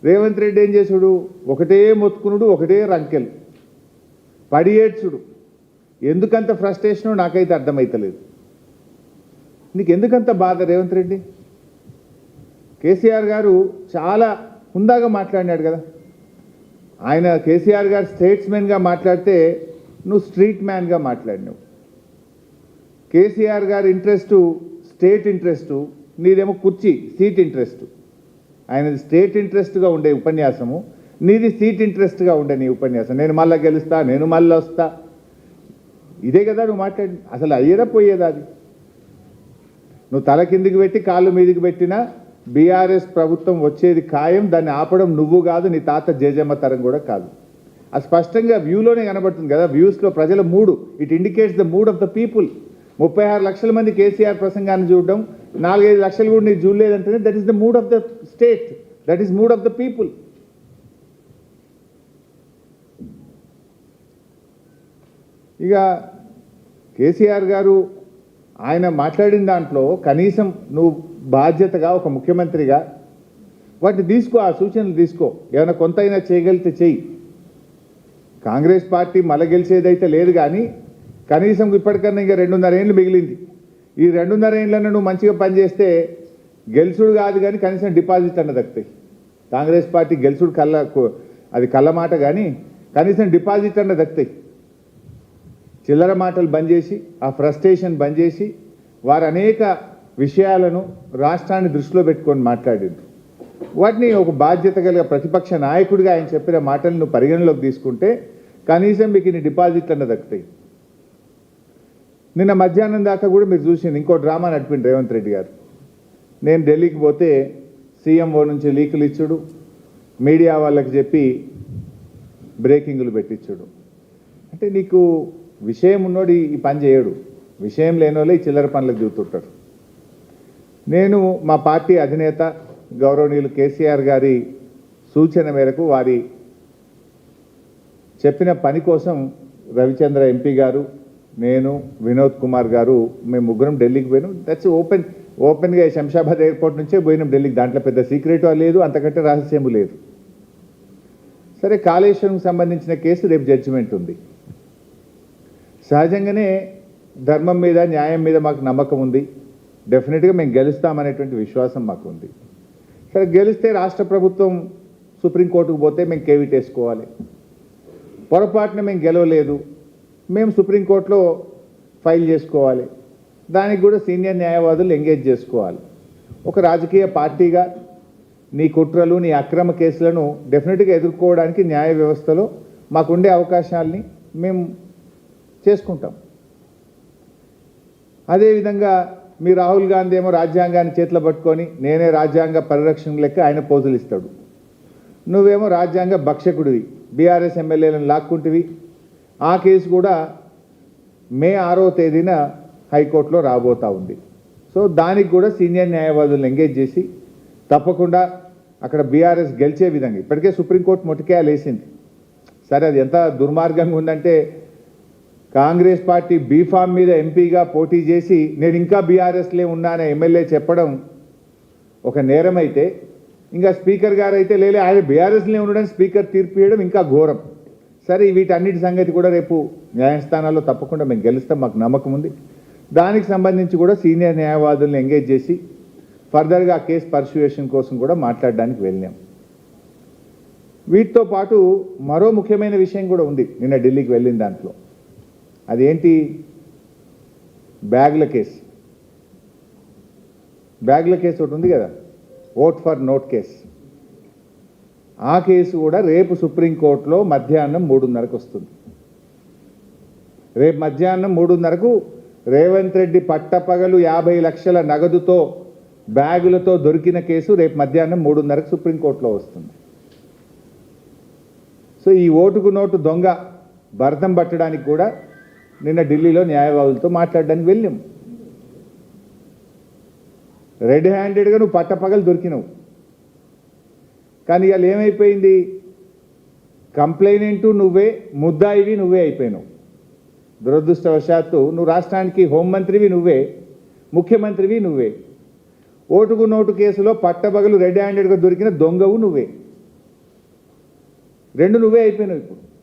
రేవంత్ రెడ్డి ఏం చేసుడు, ఒకటే మొత్తుకునుడు, ఒకటే రంకెలు పడి ఏడ్చుడు. ఎందుకంత ఫ్రస్ట్రేషనో నాకైతే అర్థమైతలేదు. నీకు ఎందుకంత బాధ రేవంత్ రెడ్డి? కేసీఆర్ గారు చాలా హుందాగా మాట్లాడినాడు కదా. ఆయన కేసీఆర్ గారు స్టేట్స్మెన్గా మాట్లాడితే నువ్వు స్ట్రీట్ మ్యాన్గా మాట్లాడినావు. కేసీఆర్ గారి ఇంట్రెస్టు స్టేట్ ఇంట్రెస్టు, నీదేమో కుర్చీ సీట్ ఇంట్రెస్టు. ఆయనది స్టేట్ ఇంట్రెస్ట్గా ఉండే ఉపన్యాసము, నీది సీట్ ఇంట్రెస్ట్గా ఉండే నీ ఉపన్యాసం. నేను మళ్ళీ గెలుస్తా, నేను మళ్ళీ వస్తా, ఇదే కదా నువ్వు మాట్లాడి. అసలు అయ్యేదా పోయేదా అది? నువ్వు తల కిందికి పెట్టి కాళ్ళు మీదికి పెట్టినా బీఆర్ఎస్ ప్రభుత్వం వచ్చేది ఖాయం. దాన్ని ఆపడం నువ్వు కాదు, నీ తాత జేజమ్మ తరం కూడా కాదు. అది స్పష్టంగా వ్యూలోనే కనబడుతుంది కదా. వ్యూస్లో ప్రజల మూడు, it indicates the mood of the people. 36 లక్షల మంది కేసీఆర్ ప్రసంగాన్ని చూడడం, 4-5 లక్షలు కూడా నీకు చూడలేదంటేనే that is the mood of the state, that is mood of the people. ఇక కేసీఆర్ గారు ఆయన మాట్లాడిన దాంట్లో కనీసం నువ్వు బాధ్యతగా ఒక ముఖ్యమంత్రిగా వాటిని తీసుకో, ఆ సూచనలు తీసుకో. ఏమైనా కొంతైనా చేయగలిగితే చెయ్యి. కాంగ్రెస్ పార్టీ మళ్ళీ గెలిచేదైతే లేదు, కానీ కనీసం ఇప్పటికన్నా ఇంకా 2.5 ఏళ్ళు మిగిలింది. ఈ 2.5 ఏళ్ళను నువ్వు మంచిగా పనిచేస్తే గెలుచుడు కాదు కానీ కనీసం డిపాజిట్ అన్న దక్కుతాయి. కాంగ్రెస్ పార్టీ గెలుచుడు అది కళ్ళ మాట, కానీ కనీసం డిపాజిట్ అన్న దక్కుతాయి. చిల్లర మాటలు బంద్ చేసి, ఆ ఫ్రస్ట్రేషన్ బంద్ చేసి, వారు అనేక విషయాలను రాష్ట్రాన్ని దృష్టిలో పెట్టుకొని మాట్లాడింది. వాటిని ఒక బాధ్యత కలిగిన ప్రతిపక్ష నాయకుడిగా ఆయన చెప్పిన మాటలను పరిగణలోకి తీసుకుంటే కనీసం మీకు ఇన్ని డిపాజిట్లు అన్న దక్కుతాయి. నిన్న మధ్యాహ్నం దాకా కూడా మీరు చూసింది ఇంకో డ్రామా నడిపింది రేవంత్ రెడ్డి గారు. నేను ఢిల్లీకి పోతే సీఎంఓ నుంచి లీకులు ఇచ్చుడు, మీడియా వాళ్ళకి చెప్పి బ్రేకింగ్లు పెట్టించుడు. అంటే నీకు విషయం ఉన్నోడు ఈ పని చేయడు, విషయం లేని వాళ్ళే ఈ చిల్లర పనులకు దిగుతుంటారు. నేను మా పార్టీ అధినేత గౌరవనీయులు కేసీఆర్ గారి సూచన మేరకు, వారి చెప్పిన పని కోసం రవిచంద్ర ఎంపీ గారు, నేను, వినోద్ కుమార్ గారు, మేము ముగ్గురం ఢిల్లీకి పోయినాం. దట్స్ ఓపెన్గా శంషాబాద్ ఎయిర్పోర్ట్ నుంచే పోయినాం ఢిల్లీకి. దాంట్లో పెద్ద సీక్రెట్ లేదు, అంతకంటే రహస్యము లేదు. సరే, కాళేశ్వరంకి సంబంధించిన కేసు రేపు జడ్జిమెంట్ ఉంది. సహజంగానే ధర్మం మీద, న్యాయం మీద మాకు నమ్మకం ఉంది. డెఫినెట్గా మేము గెలుస్తామనేటువంటి విశ్వాసం మాకు ఉంది. సరే, గెలిస్తే రాష్ట్ర ప్రభుత్వం సుప్రీంకోర్టుకు పోతే మేము కేవిట్ వేసుకోవాలి. పొరపాటున మేము గెలవలేదు, మేము సుప్రీంకోర్టులో ఫైల్ చేసుకోవాలి. దానికి కూడా సీనియర్ న్యాయవాదులు ఎంగేజ్ చేసుకోవాలి. ఒక రాజకీయ పార్టీగా నీ కుట్రలు, నీ అక్రమ కేసులను డెఫినెట్గా ఎదుర్కోవడానికి న్యాయ వ్యవస్థలో మాకుండే అవకాశాలని మేము చేసుకుంటాం. అదేవిధంగా మీ రాహుల్ గాంధీ ఏమో రాజ్యాంగాన్ని చేతిలో పట్టుకొని నేనే రాజ్యాంగ పరిరక్షణ లెక్క ఆయన పోజులు ఇస్తాడు. నువ్వేమో రాజ్యాంగ భక్షకుడివి, బీఆర్ఎస్ ఎమ్మెల్యేలను లాక్కుంటివి. ఆ కేసు కూడా మే 6వ తేదీన హైకోర్టులో రాబోతూ ఉంది. సో దానికి కూడా సీనియర్ న్యాయవాదులను ఎంగేజ్ చేసి తప్పకుండా అక్కడ బీఆర్ఎస్ గెలిచే విధంగా, ఇప్పటికే సుప్రీంకోర్టు మొట్టికాయలు వేసింది. సరే, అది ఎంత దుర్మార్గంగా ఉందంటే, కాంగ్రెస్ పార్టీ బీఫామ్ మీద ఎంపీగా పోటీ చేసి నేను ఇంకా బీఆర్ఎస్లే ఉన్నానే ఎమ్మెల్యే చెప్పడం ఒక నేరం అయితే, ఇంకా స్పీకర్ గారు అయితే లేలే ఆయన బీఆర్ఎస్లే ఉండడం స్పీకర్ తీర్పు ఇవ్వడం ఇంకా ఘోరం. సరే, వీటన్నిటి సంగతి కూడా రేపు న్యాయస్థానాల్లో తప్పకుండా మేము గెలుస్తాం, మాకు నమ్మకం ఉంది. దానికి సంబంధించి కూడా సీనియర్ న్యాయవాదులను ఎంగేజ్ చేసి ఫర్దర్గా కేసు పర్సుయేషన్ కోసం కూడా మాట్లాడడానికి వెళ్ళాం. వీటితో పాటు మరో ముఖ్యమైన విషయం కూడా ఉంది నిన్న ఢిల్లీకి వెళ్ళిన దాంట్లో. అదేంటి? బ్యాగుల కేసు. బ్యాగుల కేసు ఒకటి ఉంది కదా, ఓట్ ఫర్ నోట్ కేసు. ఆ కేసు కూడా రేపు సుప్రీంకోర్టులో మధ్యాహ్నం 3:30కు వస్తుంది. రేపు మధ్యాహ్నం 3:30కు రేవంత్ రెడ్డి పట్టపగలు 50 లక్షల నగదుతో బ్యాగులతో దొరికిన కేసు రేపు మధ్యాహ్నం 3:30కు సుప్రీంకోర్టులో వస్తుంది. సో ఈ ఓటుకు నోటు దొంగ భరతం పట్టడానికి కూడా నిన్న ఢిల్లీలో న్యాయవాదులతో మాట్లాడడానికి వెళ్ళాం. రెడ్ హ్యాండెడ్గా నువ్వు పట్టపగలు దొరికినావు. కానీ ఇవాళ ఏమైపోయింది? కంప్లైనెంటు నువ్వే, ముద్దాయివి నువ్వే అయిపోయినావు. దురదృష్టవశాత్తు నువ్వు రాష్ట్రానికి హోంమంత్రివి నువ్వే, ముఖ్యమంత్రివి నువ్వే. ఓటుకు నోటు కేసులో పట్టపగలు రెడ్ హ్యాండెడ్గా దొరికిన దొంగవు నువ్వే. రెండు నువ్వే అయిపోయినావు ఇప్పుడు.